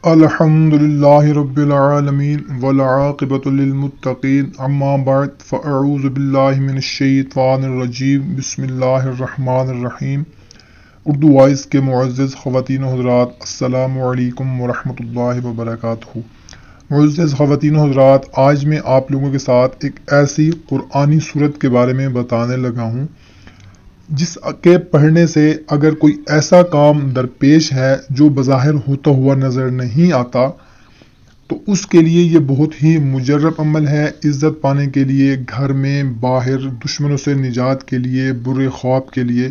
الحمدللہ رب العالمین والعاقبۃ للمتقین اما بعد فاعوذ باللہ من الشیطان الرجیم بسم اللہ الرحمن الرحیم۔ اردو وائس کے معزز خواتین و حضرات، السلام علیکم ورحمۃ اللہ وبرکاتہ۔ معزز خواتین و حضرات، آج میں آپ لوگوں کے ساتھ ایک ایسی قرآنی صورت کے بارے میں بتانے لگا ہوں جس کے پڑھنے سے اگر کوئی ایسا کام درپیش ہے جو بظاہر ہوتا ہوا نظر نہیں آتا تو اس کے لیے یہ بہت ہی مجرب عمل ہے۔ عزت پانے کے لیے، گھر میں، باہر، دشمنوں سے نجات کے لیے، برے خواب کے لیے،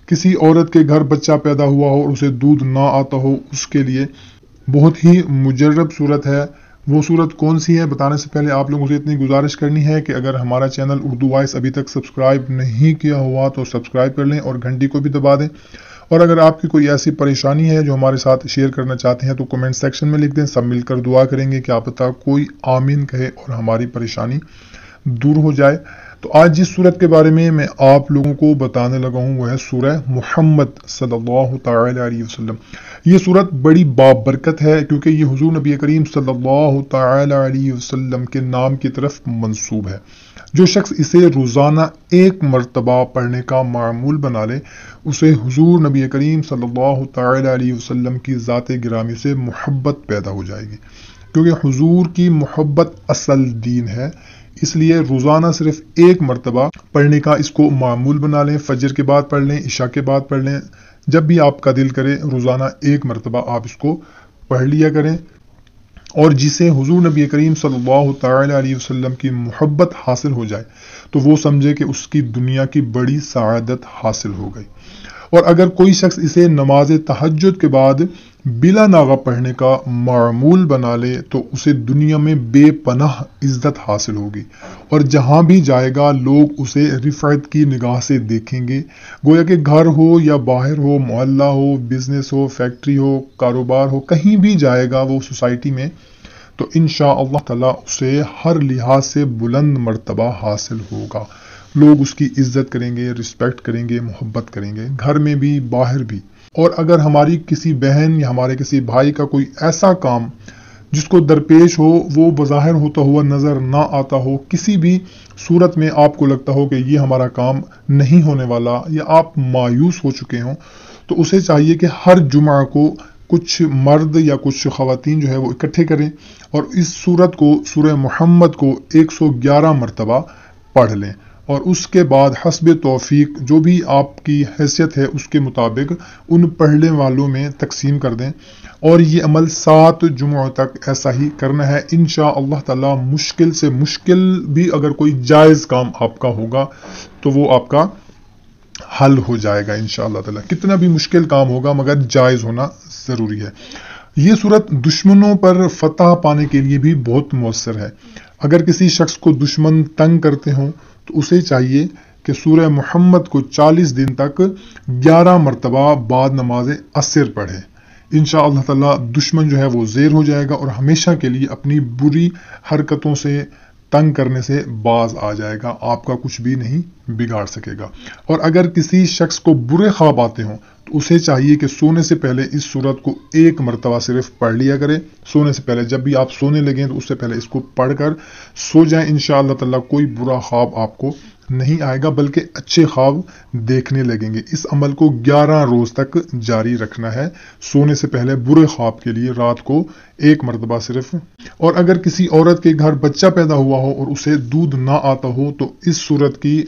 کسی عورت کے گھر بچہ پیدا ہوا ہو اور اسے دودھ نہ آتا ہو اس کے لیے بہت ہی مجرب صورت ہے۔ وہ صورت کون سی ہے بتانے سے پہلے آپ لوگوں سے اتنی گزارش کرنی ہے کہ اگر ہمارا چینل اردو وائس ابھی تک سبسکرائب نہیں کیا ہوا تو سبسکرائب کر لیں اور گھنٹی کو بھی دبا دیں، اور اگر آپ کی کوئی ایسی پریشانی ہے جو ہمارے ساتھ شیئر کرنا چاہتے ہیں تو کمنٹ سیکشن میں لکھ دیں۔ سب مل کر دعا کریں گے کہ آپ پتہ کوئی آمین کہے اور ہماری پریشانی دور ہو جائے۔ تو آج جس صورت کے بارے میں آپ لوگوں کو بتانے لگا ہوں وہ ہے سورہ محمد صلی اللہ تعالی علیہ وسلم۔ یہ صورت بڑی بابرکت ہے کیونکہ یہ حضور نبی کریم صلی اللہ تعالی علیہ وسلم کے نام کی طرف منسوب ہے۔ جو شخص اسے روزانہ ایک مرتبہ پڑھنے کا معمول بنا لے اسے حضور نبی کریم صلی اللہ تعالی علیہ وسلم کی ذات گرامی سے محبت پیدا ہو جائے گی، کیونکہ حضور کی محبت اصل دین ہے۔ اس لیے روزانہ صرف ایک مرتبہ پڑھنے کا اس کو معمول بنا لیں۔ فجر کے بعد پڑھ لیں، عشاء کے بعد پڑھ لیں، جب بھی آپ کا دل کرے روزانہ ایک مرتبہ آپ اس کو پڑھ لیا کریں، اور جسے حضور نبی کریم صلی اللہ تعالی علیہ وسلم کی محبت حاصل ہو جائے تو وہ سمجھے کہ اس کی دنیا کی بڑی سعادت حاصل ہو گئی۔ اور اگر کوئی شخص اسے نماز تہجد کے بعد بلا ناغہ پڑھنے کا معمول بنا لے تو اسے دنیا میں بے پناہ عزت حاصل ہوگی، اور جہاں بھی جائے گا لوگ اسے رفعت کی نگاہ سے دیکھیں گے، گویا کہ گھر ہو یا باہر ہو، محلہ ہو، بزنس ہو، فیکٹری ہو، کاروبار ہو، کہیں بھی جائے گا وہ سوسائٹی میں تو انشاءاللہ تعالی اسے ہر لحاظ سے بلند مرتبہ حاصل ہوگا۔ لوگ اس کی عزت کریں گے، رسپیکٹ کریں گے، محبت کریں گے، گھر میں بھی باہر بھی۔ اور اگر ہماری کسی بہن یا ہمارے کسی بھائی کا کوئی ایسا کام جس کو درپیش ہو وہ بظاہر ہوتا ہوا نظر نہ آتا ہو، کسی بھی صورت میں آپ کو لگتا ہو کہ یہ ہمارا کام نہیں ہونے والا یا آپ مایوس ہو چکے ہوں، تو اسے چاہیے کہ ہر جمعہ کو کچھ مرد یا کچھ خواتین جو ہے وہ اکٹھے کریں اور اس صورت کو سورہ محمد کو 111 مرتبہ پڑھ لیں، اور اس کے بعد حسب توفیق جو بھی آپ کی حیثیت ہے اس کے مطابق ان پڑھنے والوں میں تقسیم کر دیں، اور یہ عمل 7 جمعوں تک ایسا ہی کرنا ہے۔ انشاءاللہ تعالی مشکل سے مشکل بھی اگر کوئی جائز کام آپ کا ہوگا تو وہ آپ کا حل ہو جائے گا انشاءاللہ تعالی۔ کتنا بھی مشکل کام ہوگا مگر جائز ہونا ضروری ہے۔ یہ صورت دشمنوں پر فتح پانے کے لیے بھی بہت مؤثر ہے۔ اگر کسی شخص کو دشمن تنگ کرتے ہوں تو اسے چاہیے کہ سورہ محمد کو 40 دن تک 11 مرتبہ بعد نماز عصر پڑھے۔ انشاءاللہ تعالی دشمن جو ہے وہ زیر ہو جائے گا اور ہمیشہ کے لیے اپنی بری حرکتوں سے تنگ کرنے سے باز آ جائے گا، آپ کا کچھ بھی نہیں بگاڑ سکے گا۔ اور اگر کسی شخص کو برے خواب آتے ہوں تو اسے چاہیے کہ سونے سے پہلے اس صورت کو ایک مرتبہ صرف پڑھ لیا کرے۔ سونے سے پہلے جب بھی آپ سونے لگیں تو اس سے پہلے اس کو پڑھ کر سو جائیں، انشاءاللہ تعالی کوئی برا خواب آپ کو نہیں آئے گا بلکہ اچھے خواب دیکھنے لگیں گے۔ اس عمل کو 11 روز تک جاری رکھنا ہے، سونے سے پہلے برے خواب کے لیے رات کو ایک مرتبہ صرف۔ اور اگر کسی عورت کے گھر بچہ پیدا ہوا ہو اور اسے دودھ نہ آتا ہو تو اس صورت کی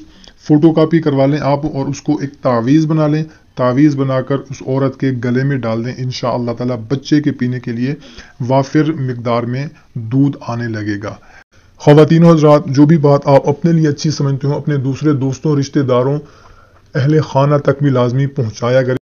فوٹو کاپی کروا لیں آپ اور اس کو ایک تعویذ بنا لیں، تعویذ بنا کر اس عورت کے گلے میں ڈال دیں، انشاءاللہ تعالی بچے کے پینے کے لیے وافر مقدار میں دودھ آنے لگے گا۔ خواتین و حضرات، جو بھی بات آپ اپنے لیے اچھی سمجھتے ہو اپنے دوسرے دوستوں، رشتہ داروں، اہل خانہ تک بھی لازمی پہنچایا کریں۔